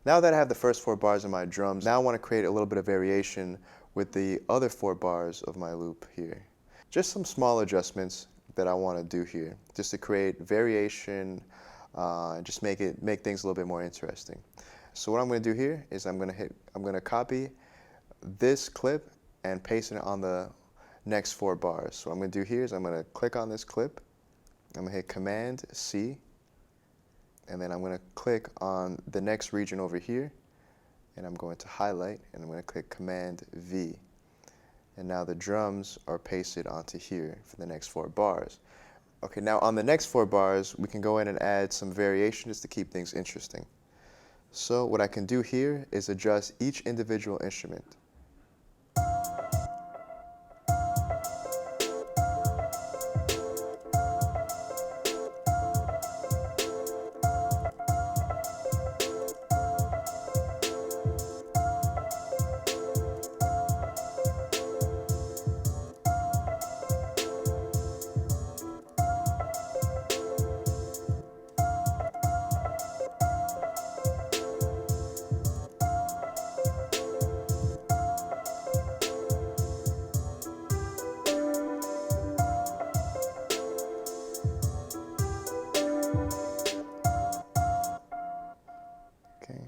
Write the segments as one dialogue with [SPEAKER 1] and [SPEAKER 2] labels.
[SPEAKER 1] Now that I have the first 4 bars of my drums, now I want to create a little bit of variation with the other 4 bars of my loop here. Just some small adjustments that I want to do here, just to create variation, just make things a little bit more interesting. So what I'm going to do here is I'm going to copy this clip and paste it on the next 4 bars. So what I'm going to do here is I'm going to click on this clip, I'm going to hit Command C, and then I'm going to click on the next region over here, and I'm going to highlight, and I'm going to click Command V. And now the drums are pasted onto here for the next 4 bars. Okay, now on the next 4 bars, we can go in and add some variation just to keep things interesting. So what I can do here is adjust each individual instrument.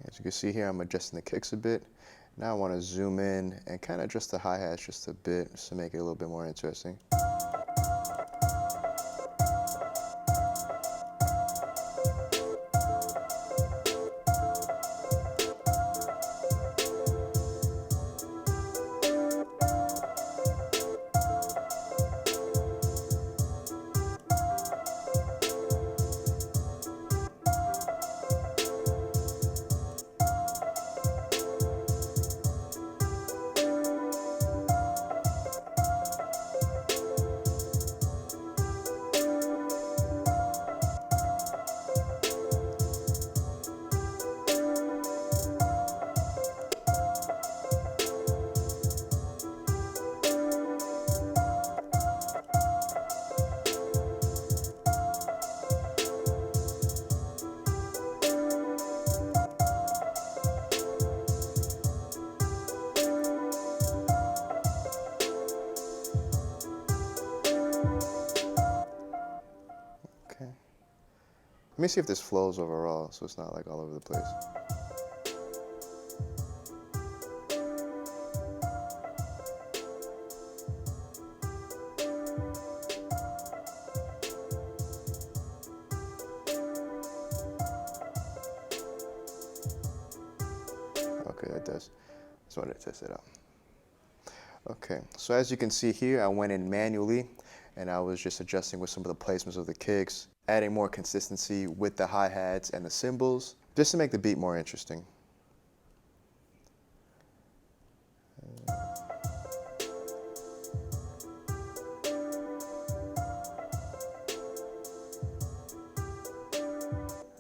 [SPEAKER 1] As you can see here, I'm adjusting the kicks a bit. Now I want to zoom in and kind of adjust the hi-hats just a bit just to make it a little bit more interesting. Let me see if this flows overall so it's not like all over the place. Okay, that does. Just wanted to test it out. Okay, so as you can see here, I went in manually and I was just adjusting with some of the placements of the kicks, adding more consistency with the hi-hats and the cymbals, just to make the beat more interesting.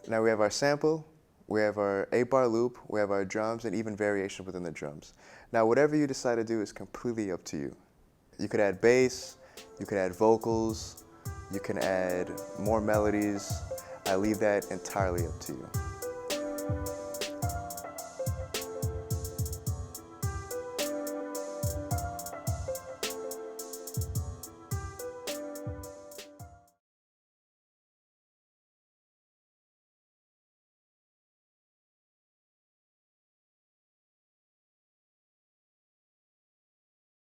[SPEAKER 1] Now we have our sample, we have our 8-bar loop, we have our drums, and even variation within the drums. Now whatever you decide to do is completely up to you. You could add bass, you could add vocals, you can add more melodies. I leave that entirely up to you.